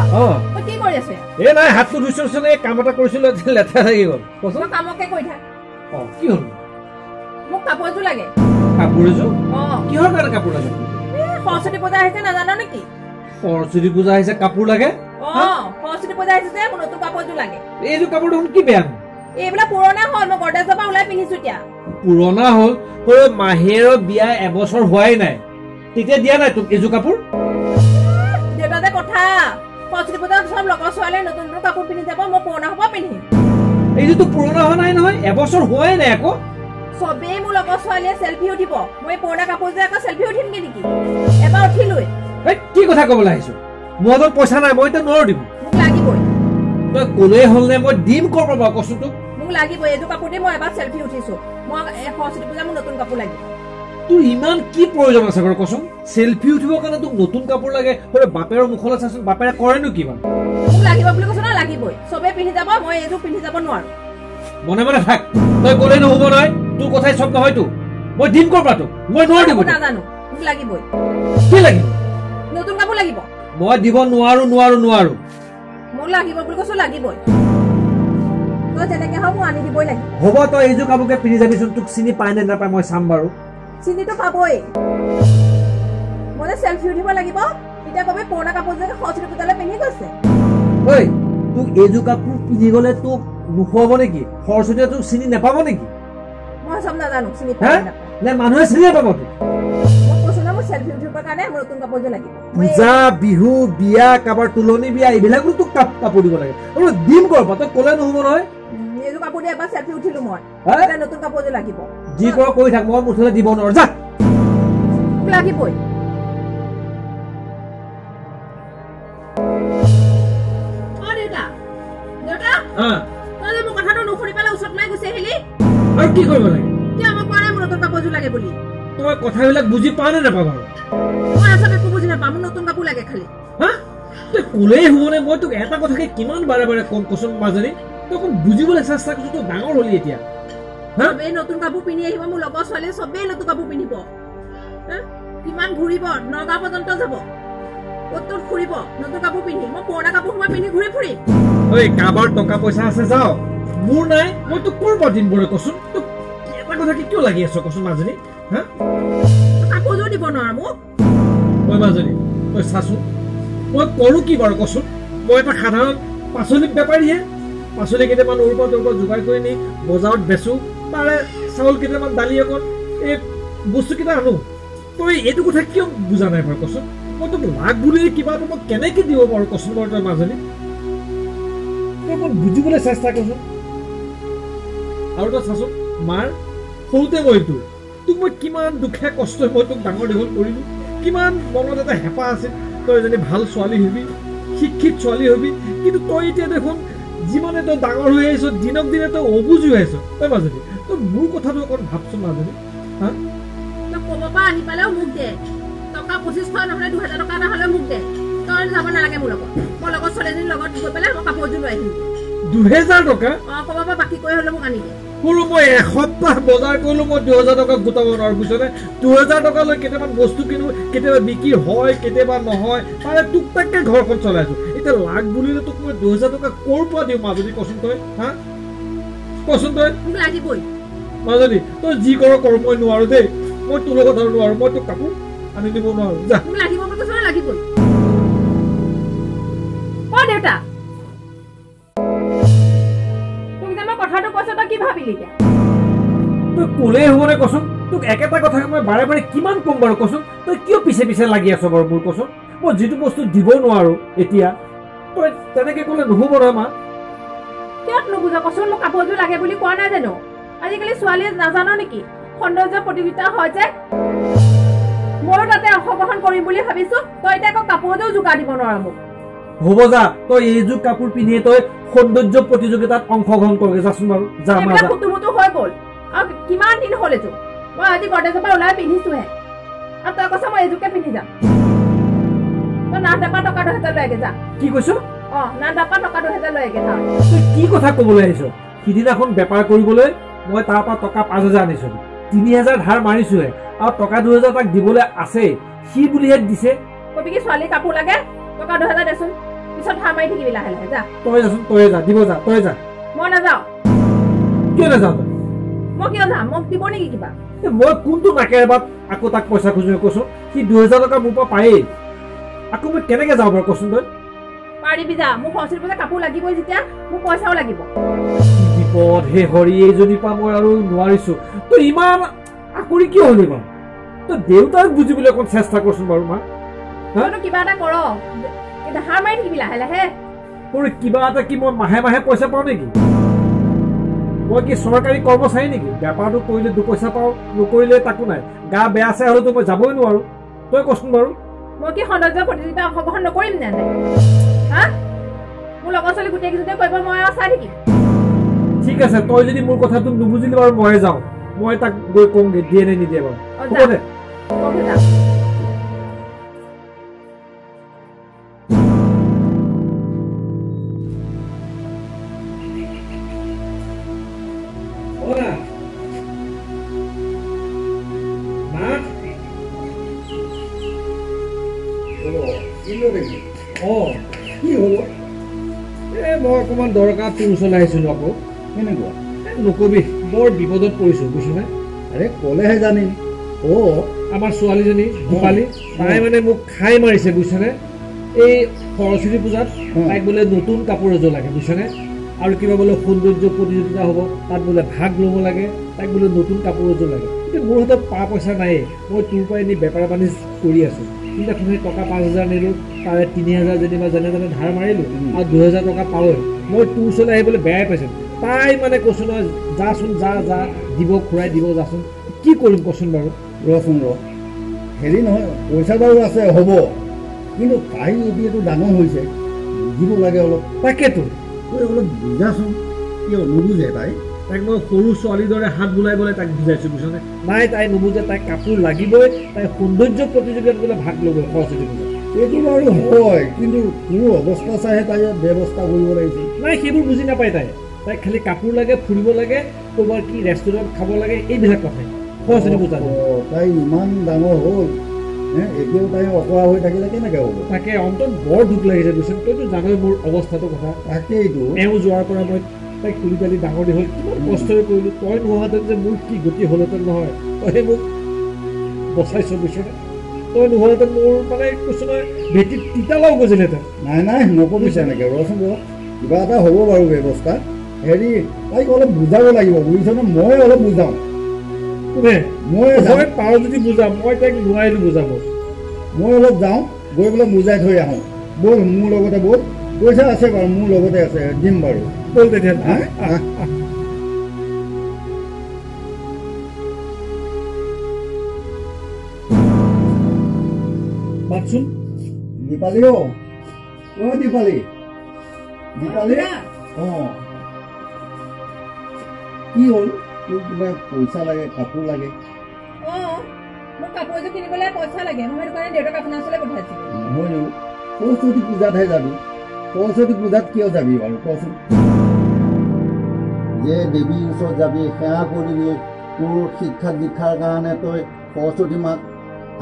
কি কৰি আছে এ নাই হাতটো ধুইছছ নে কাম এটা কৰিছিল লেঠা থাকি গ'ল কচোন কামকে কৈ থাক কি হ'ল মোক কাপোৰটো লাগে কাপোৰযোৰ কিহৰ কাৰণে কাপোৰ লাগে সৰস্বতী পূজা আহিছে নাজানো নেকি সৰস্বতী পূজা আহিছে কাপোৰ লাগে সৰস্বতী পূজা আহিছে যে মোৰ নতুন কাপোৰটো লাগে এইযোৰ কাপোৰ দেখোন কি বেয়া এইবিলাক পুৰণা হ'ল মই গডৰেজৰ পৰা ওলাই পিন্ধিছো এতিয়া পুৰণা হ'ল মাহেৰৰ বিয়া এবছৰ হোৱাই নাই তেতিয়া দিয়া নাই তোক এইযোৰ কাপোৰ দেউতাতে কথা সৰস্বতী পূজা সব লগৰ ছোৱালীয়ে নতুন নতুন কাপোৰ পিন্ধি যাব মই পুৰণা হ'ব পিন্ধিম এইযোৰতো পুৰণা হোৱা নাই নহয় এবছৰ হোৱাই নাই আকৌ সবেই মোৰ লগৰ ছোৱালীয়ে চেলফি উঠিব মই পুৰণা কাপোৰ যে আকৌ চেলফি উঠিমগে নেকি এবাৰ উঠিলৈ কি কথা ক'বলৈ আহিছো মোৰ হাতত পইচা নাই মই এতিয়া নোৱাৰো দিব মোক লাগিবই তই ক'লেই হ'ল নে মই দিম ক'ৰ পৰা বাৰু কচোন তোক মোক লাগিবই এইযোৰ কাপোৰ দি মই এবাৰ চেলফি উঠিছো মই সৰস্বতী পূজা মোৰ নতুন কাপোৰ লাগিব তোৰ ইমান কি প্ৰয়োজন আছে বাৰু কচোন চেলফি উঠিবৰ কাৰণে তোক নতুন কাপোৰ লাগে বাপেৰৰ মুখলৈ চাচোন বাপেৰে কৰেনো কি মানে মোক লাগিব বুলি কৈছো ন লাগিবই চবেই পিন্ধি যাব মই এইযোৰ পিন্ধি যাব নোৱাৰো মনে মনে থাক তই ক'লেই নহ'ব নহয় তোৰ কথাই চব নহয়তো মই দিম ক'ৰ পৰা তোক মই নোৱাৰো দিব নাজানো মোক লাগিবই কি লাগিব নতুন কাপোৰ লাগিব মই দিব নোৱাৰো মোক লাগিব বুলি কৈছো লাগিবই তই যেনেকে হওক মোক আনি দিবই লাগিব হ'ব তই এইযোৰ কাপোৰকে পিন্ধি যাবিচোন তোক চিনি পাই নে নাপায় মই চাম বাৰু চিনিটো পাবই মই যে চেলফি উঠিব লাগিব তেতিয়া কবি পুৰণা কাপোৰ যে সৰস্বতী পূজালৈ পিন্ধি গৈছে ঐ তোক এইযোৰ কাপোৰ পিন্ধি গ'লে তোক নুখুৱাব নেকি সৰস্বতীয়ে তোক চিনি নাপাব নেকি মই চব নাজানো চিনি পাই নে মানুহে চিনি নাপাব তোক মই কৈছো না মোৰ চেলফি উঠিবৰ কাৰণে মোৰ নতুন কাপোৰযোৰ লাগিব পূজা বিহু বিয়া কাৰোবাৰ তুলনি বিয়া এইবিলাকো তোক কাপোৰ দিব লাগে আৰু দিম ক'ৰ পৰা তই ক'লে নহ'ব নহয় এইযোৰ কাপোৰ দি এবাৰ চেলফি উঠিলো মই নতুন কাপোৰযোৰ লাগিব যি কৰ কৰি থাক মই মুঠতে দিব নোৱাৰো যা লাগিবই আৰু কি কৰিব লাগে কিয় মই কোৱা নাই মোৰ নতুন কাপোৰযোৰ লাগে বুলি তই কথাবিলাক বুজি পাৱ নে নাপাৱ বাৰু মই আচলতে একো বুজি নাপাওঁ মোৰ নতুন কাপোৰ লাগে খালি তই ক'লেই হ'বনে মই তোক এটা কথাকে কিমান বাৰে বাৰে কম কচোন মাজনী তই অকণ বুজিবলৈ চেষ্টা কৰিছো তই ডাঙৰ হ'লি এতিয়া চবেই নতুন কাপোৰ পিন্ধি আহিব মোৰ লগৰ ছোৱালীয়ে চবেই নতুন কাপোৰ পিন্ধিব কিমান ঘূৰিব নগাঁও পৰ্যন্ত যাব ক'ত ফুৰিব নতুন কাপোৰ পিন্ধি মই পুৰণা কাপোৰ মই পিন্ধি ঘূৰি ফুৰিম ঐ কাৰোবাৰ টকা পইচা আছে যাও মোৰ নাই মই তোক ক'ৰ পৰা দিম বৰে কচোন তোক এটা কথা কি কিয় লাগি আছ কচোন মাজনী কাপোৰযোৰ দিব নোৱাৰা মোক ঐ মাজনী তই চাচোন মই কৰোঁ কি বাৰু কচোন মই এটা সাধাৰণ পাচলি বেপাৰীহে পাচলি কেইটামান ওৰ পৰা তোৰ পৰা যোগাৰ কৰি নি বজাৰত বেচোঁ তাৰে চাউল কেইটামান দালি অকণ এই বস্তুকেইটা আনো তই এইটো কথা কিয় বুজা নাই বাৰু কচোন মই তোক লাগ বুলি কিবা এটা মই কেনেকৈ দিব পাৰোঁ কচোন বাৰু তই মাজনী তই অকণ বুজিবলৈ চেষ্টা কৰচোন আৰু তই চাচোন মাৰ সৰুতে মই তোক মই কিমান দুখে কষ্ট মই তোক ডাঙৰ দীঘল কৰিলোঁ কিমান মনত এটা হেঁপাহ আছিল তই এজনী ভাল ছোৱালী হবি শিক্ষিত ছোৱালী হবি কিন্তু তই এতিয়া দেখোন যিমানে তই ডাঙৰ হৈ আহিছ দিনক দিনে তই অবুজি হৈ আহিছ তই মাজনী তই মোৰ কথাটো অকণ ভাবচোন মাজনী তই ক'ব পৰা আনি পালেও মোক দে টকা 2500 নহ'লে 2000 টকা নহ'লে মোক দে তই যাব নালাগে মোৰ লগত মই লগৰ ছোৱালীজনীৰ লগত গৈ পেলাই মই কাপোৰযোৰ লৈ আহিম 2000 টকা ক'ব পৰা বাকী কৰি হ'লে মোক আনি দে সৰু মই এসপ্তাহ বজাৰ কৰিলোঁ মই 2000 টকা গোটাব নোৱাৰোঁ বুজিছনে 2000 টকা লৈ কেতিয়াবা বস্তু কিনো কেতিয়াবা বিক্ৰী হয় কেতিয়াবা নহয় মানে টুক টাককৈ ঘৰখন চলাইছোঁ এতিয়া লাগ বুলিলে তোক মই 2000 টকা ক'ৰ পৰা দিওঁ মাজনী কচোন তই কচোন তই মোক লাগিবই মাজনী তই যি কৰ মই নোৱাৰোঁ দেই মই তোৰ লগত আৰু নোৱাৰোঁ মই তোক কাপোৰ আনি দিব নোৱাৰোঁ যা মোক লাগিব বুলি কৈছ লাগিবই অ দেউতা কথাটো কৈছ তই কি ভাবিলি এতিয়া তই ক'লেই হ'বনে কচোন তোক একেটা কথাকে মই বাৰে বাৰে কিমান ক'ম বাৰু কচোন তই কিয় পিছে পিছে লাগি আছ বাৰু মোৰ কচোন মই যিটো বস্তু দিব নোৱাৰোঁ এতিয়া তই তেনেকৈ ক'লে নহ'ব নহয় মা কিয় নুবুজ কচোন মোক কাপোৰযোৰ লাগে বুলি কোৱা নাই জানো আজিকালি ছোৱালীয়ে নাজানো নেকি সৌন্দৰ্য প্ৰতিযোগিতা হয় যে ময়ো তাতে অংশগ্ৰহণ কৰিম বুলি ভাবিছোঁ তই এতিয়া আকৌ কাপোৰযোৰ যোগাৰ দিব নোৱাৰ মোক হ'ব যা তই এইযোৰ কাপোৰ পিন্ধিয়ে তই সৌন্দৰ্য প্ৰতিযোগিতাত অংশগ্ৰহণ কৰগে যাচোন বাৰু যা মা যা ফুটুমুটু হৈ গ'ল আৰু কিমান দিন হ'ল এইযোৰ মই আজি গডৰেজৰ পৰা ওলাই পিন্ধিছোহে আৰু তই কৈছ মই এইযোৰকে পিন্ধি যাম তই নান টাপা টকা 2000 লৈ আগে যা কি কৈছ নান টাপা টকা 2000 লৈ আগে যা তই কি কথা ক'বলৈ আহিছ সিদিনাখন বেপাৰ কৰিবলৈ মই তাৰ পৰা টকা 5000 আনিছোঁ 3000 ধাৰ মাৰিছোঁহে আৰু টকা 2000 তাক দিবলৈ আছে সি বুলিহে দিছে কবি কি ছোৱালী কাপোৰ লাগে টকা 2000 দেচোন পিছত ধাৰ মাৰি থাকিবি লাহে লাহে যা তই যাচোন তই যা দিব যা তই যা মই নাযাওঁ কিয় নাযাওঁ তই মই কিয় যাম মোক দিব নেকি কিবা মই কোনটো নাকেৰে বাট আকৌ তাক পইচা খুজিব কৈছো সি 2000 টকা মোৰ পৰা পায়েই আকৌ মই কেনেকে যাওঁ বাৰু কচোন তই পাৰিবি যা মোক সৰস্বতী পূজা কাপোৰ লাগিবই যেতিয়া মোক পইচাও লাগিব বিপদ হে হৰি এইজনীৰ পৰা মই আৰু নোৱাৰিছো তই ইমান আকৰি কিয় হলি বাৰু তই দেউতাক বুজিবলৈ অকণ চেষ্টা কৰচোন বাৰু মা তইতো কিবা এটা কৰ ধাৰ মাৰি থাকিবি লাহে লাহে তোৰ কিবা এটা কি মই মাহে মাহে পইচা পাওঁ নেকি মই কি চৰকাৰী কৰ্মচাৰী নেকি বেপাৰটো কৰিলে 2 পইচা পাওঁ নকৰিলে তাকো নাই গা বেয়া চেয়া হ'লেতো মই যাবই নোৱাৰো তই কচোন বাৰু মই কি সৌন্দৰ্য প্ৰতিযোগিতা অংশগ্ৰহণ নকৰিম নে হা মোৰ লগৰ ছোৱালী গোটেইকেইজনীয়ে কৰিব মই আৰু চাই থাকিম ঠিক আছে তই যদি মোৰ কথাটো নুবুজিলি বাৰু মই যাওঁ মই তাক গৈ কওঁগে দিয়ে নে নিদিয়ে বাৰু হ'ব দে মই অকণমান দৰকাৰ তোৰ ওচৰলৈ আহিছিলো আকৌ কেনেকুৱা নকবি বৰ বিপদত পৰিছো বুজিছনে আৰে ক'লেহে জানিম আমাৰ ছোৱালীজনী ভোপালী তাই মানে মোক খাই মাৰিছে বুজিছনে এই সৰস্বতী পূজাত তাইক বোলে নতুন কাপোৰ এযোৰ লাগে বুজিছনে আৰু কিবা বোলে সৌন্দৰ্য প্ৰতিযোগিতা হ'ব তাত বোলে ভাগ ল'ব লাগে তাইক বোলে নতুন কাপোৰ এযোৰ লাগে কিন্তু মোৰ হাতত পইচা নাই মই তোৰ পৰা এনে বেপাৰ বাণিজ্য কৰি আছো কিন্তু এখন টকা 5000 নিলোঁ তাৰে 3000 যেনিবা যেনে যেনে ধাৰ মাৰিলোঁ আৰু 2000 টকা পাওঁ মই তোৰ ওচৰলৈ আহিবলৈ বেয়াই পাইছোঁ তাই মানে কৈছোঁ নহয় যাচোন যা যা দিব খুৰাই দিব যাচোন কি কৰিম কচোন বাৰু ৰচোন হেৰি নহয় পইচা বাৰু আছে হ'ব কিন্তু তাই এতিয়াতো ডাঙৰ হৈছে বুজিব লাগে অলপ তাকেতো তই অলপ বুজাচোন কিয় নুবুজে তাই তাইক মই সৰু ছোৱালীৰ দৰে হাত বুলাই তাইক বুজাইছোঁ বুজিছনে নাই তাই নুবুজে তাইক কাপোৰ লাগিবই তাই সৌন্দৰ্য প্ৰতিযোগিতাত বোলে ভাগ ল'ব সৰস্বতী পূজাত এইটো বাৰু হয় কিন্তু তোৰ অৱস্থা চাইহে তাই ব্যৱস্থা কৰিব লাগিছিল নাই সেইবোৰ বুজি নাপায় তাইক খালি কাপোৰ লাগে ফুৰিব লাগে ক'ৰবাত কি ৰেষ্টুৰেণ্ট খাব লাগে এইবিলাক কথাই সৰস্বতী পূজাত তাই ইমান ডাঙৰ হ'ল এতিয়াও তাই অকৰা হৈ থাকিলে কেনেকৈ হ'ব তাকে অন্তত বৰ দুখ লাগিছে বুজিছ তইতো জানই মোৰ অৱস্থাটোৰ কথা তাকেইতো এওঁ যোৱাৰ পৰা মই তাইক তুলি তালি ডাঙৰ দীঘল কিমান কষ্টৰে কৰিলোঁ তই নোহোৱাহেঁতেন যে মোৰ কি গতি হ'লহেঁতেন নহয় তই মোক বচাইছ বুজিছনে তই নোহোৱাহেঁতেন মোৰ মানে কৈছোঁ নহয় ভেটিত তিতালাও গজিলহেঁতেন নাই নকবিছে এনেকৈ ৰচোন কিবা এটা হ'ব বাৰু ব্যৱস্থা হেৰি তাইক অলপ বুজাব লাগিব বুজিছনে মই অলপ বুজাওঁ মই পাৰোঁ যদি বুজাম মই তাইক নোৱাৰিলোঁ বুজাব মই অলপ যাওঁ গৈ পেলাই বুজাই থৈ আহোঁ ব'ল মোৰ লগতে ব'ল পইচা আছে বাৰু মোৰ লগতে আছে দিম বাৰু ব'ল তেতিয়া মাতচোন দীপালী দীপালী কি হ'ল তোৰ কিবা পইচা লাগে কাপোৰ লাগে মোক কাপোৰ এযোৰ কিনিবলৈ পইচা লাগে মই সেইটো কাৰণে দেউতাক আপোনাৰ ওচৰলৈ পঠাইছিলোঁ নহয়নো সৰস্বতী পূজাতহে যাবি সৰস্বতী পূজাত কিয় যাবি বাৰু কচোন যে দেৱীৰ ওচৰত যাবি সেৱা কৰিবি তোৰ শিক্ষা দীক্ষাৰ কাৰণে তই সৰস্বতী মাক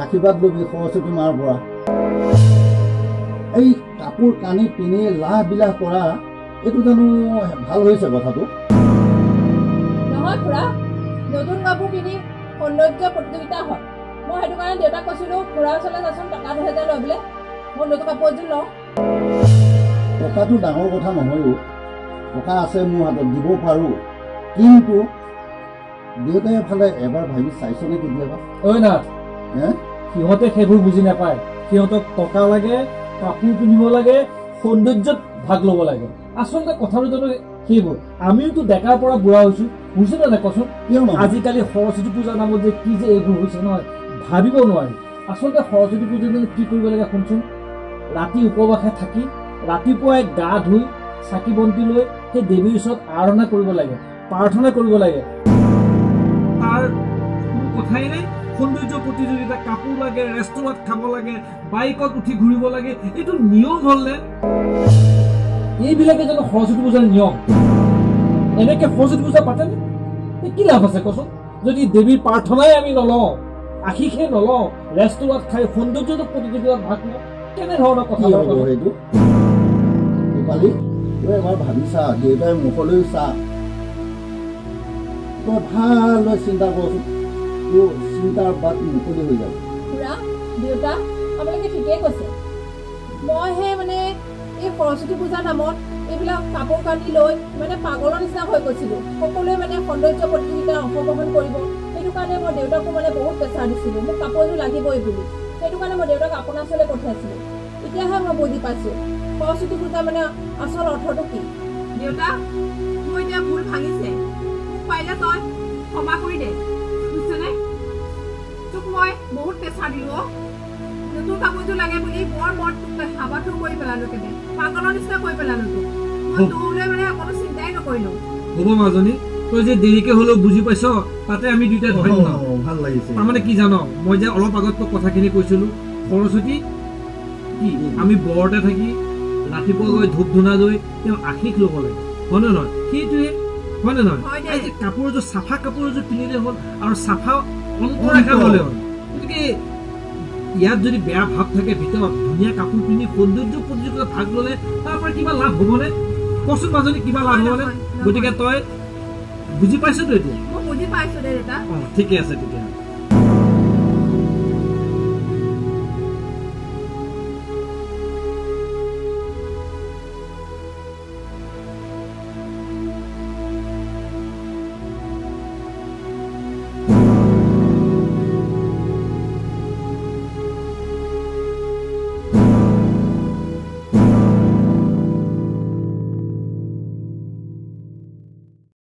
আশীৰ্বাদ ল'বি সৰস্বতী মাৰ পৰা এই কাপোৰ কানি পিন্ধি লাহ বিলাহ কৰা এইটো জানো ভাল হৈছে কথাটো নহয় খুৰা নতুন কাপোৰ কিনি সৌন্দৰ্য প্ৰতিযোগিতা হয় মই সেইটো কাৰণে দেউতাক কৈছিলোঁ খুৰাৰ ওচৰলৈ যাচোন টকা 2000 লৈ বোলে মই নতুন কাপোৰ এযোৰ লওঁ টকাটো ডাঙৰ কথা নহয়ো টকা আছে মোৰ হাতত দিব পাৰোঁ কিন্তু দেউতাই এফালে এবাৰ ভাবি চাইছনে কেতিয়াবা ঐ না সিহঁতে সেইবোৰ বুজি নাপায় সিহঁতক টকা লাগে কাপোৰ পিন্ধিব লাগে সৌন্দৰ্যত ভাগ ল'ব লাগে আচলতে কথাটো জানো সেইবোৰ আমিওতো ডেকাৰ পৰা বুঢ়া হৈছোঁ বুজিছে নে নাই কচোন আজিকালি সৰস্বতী পূজাৰ নামত যে কি যে এইবোৰ হৈছে নহয় ভাবিব নোৱাৰি আচলতে সৰস্বতী পূজাৰ দিনত কি কৰিব লাগে শুনচোন ৰাতি উপবাসে থাকি ৰাতিপুৱাই গা ধুই চাকি বন্তি লৈ সেই দেৱীৰ ওচৰত আৰাধনা কৰিব লাগে প্ৰাৰ্থনা কৰিব লাগে তাৰ কোনো কথাই নাই সৌন্দৰ্য প্ৰতিযোগিতা কাপোৰ লাগে ৰেষ্টুৰেণ্ট খাব লাগে বাইকত উঠি ঘূৰিব লাগে এইটো নিয়ম হ'লনে এইবিলাকে জানো সৰস্বতী পূজাৰ নিয়ম এনেকে সৰস্বতী পূজা পাতেনে কি লাভ আছে কচোন যদি দেৱীৰ প্ৰাৰ্থনাই আমি নলওঁ আশীষে নলওঁ ৰেষ্টুৰেণ্ট খাই সৌন্দৰ্য প্ৰতিযোগিতাত ভাগ লওঁ কেনেধৰণৰ কথা সেইটো ৰূপালী তই এবাৰ ভাবি চা দেউতাই মুখলৈ চা তই ভালদৰে চিন্তা কৰচোন তোৰ চিন্তাৰ বাট মুকলি হৈ যাব খুৰা দেউতা আপোনালোকে ঠিকেই কৈছে মইহে মানে এই সৰস্বতী পূজাৰ নামত এইবিলাক কাপোৰ কানি লৈ মানে পাগলৰ নিচিনা হৈ গৈছিলোঁ সকলোৱে মানে সৌন্দৰ্য প্ৰতিযোগিতাত অংশগ্ৰহণ কৰিব সেইটো কাৰণে মই দেউতাকো মানে বহুত প্ৰেছাৰ দিছিলোঁ মোক কাপোৰযোৰ লাগিবই বুলি সেইটো কাৰণে মই দেউতাক আপোনাৰ ওচৰলৈ পঠিয়াইছিলোঁ এতিয়াহে মই বুজি পাইছোঁ সৰস্বতী পূজা মানে আচল অৰ্থটো কি দেউতা মোৰ এতিয়া ভুল ভাঙিছে পাৰিলে তই ক্ষমা কৰি দে বুজিছনে তোক মই বহুত প্ৰেছাৰ দিলোঁ নতুন কাপোৰযোৰ লাগে বুলি বৰ তোক হাবাথুৰ কৰি পেলালোঁ কেনে পাগলৰ নিচিনা কৰি পেলালোঁ তোক মই তোৰলৈ মানে অকণো চিন্তাই নকৰিলোঁ হ'ব মাজনী তই যে দেৰিকে হ'লেও বুজি পাইছ তাতে আমি দুইটা ধৰিম ন ভাল লাগিছে তাৰমানে কি জান মই যে অলপ আগত তোক কথাখিনি কৈছিলোঁ সৰস্বতী কি আমি বৰতে থাকি ৰাতিপুৱা গৈ ধূপ ধূনা লৈ তেওঁ আশীষ ল'ব লাগে হয়নে নহয় সেইটোৱে হয়নে নহয় কাপোৰযোৰ চাফা কাপোৰযোৰ পিন্ধিলে হ'ল আৰু চাফা অন্তৰেখা ল'লে হ'ল গতিকে ইয়াত যদি বেয়া ভাৱ থাকে ভিতৰত ধুনীয়া কাপোৰ পিন্ধি সৌন্দৰ্য প্ৰতিযোগিতাত ভাগ ল'লে তাৰ পৰা কিবা লাভ হ'বনে কচোন মাজনী কিবা লাভ হ'বনে গতিকে তই বুজি পাইছতো এতিয়া মই বুজি পাইছোঁ দে দেউতা অঁ ঠিকে আছে তেতিয়া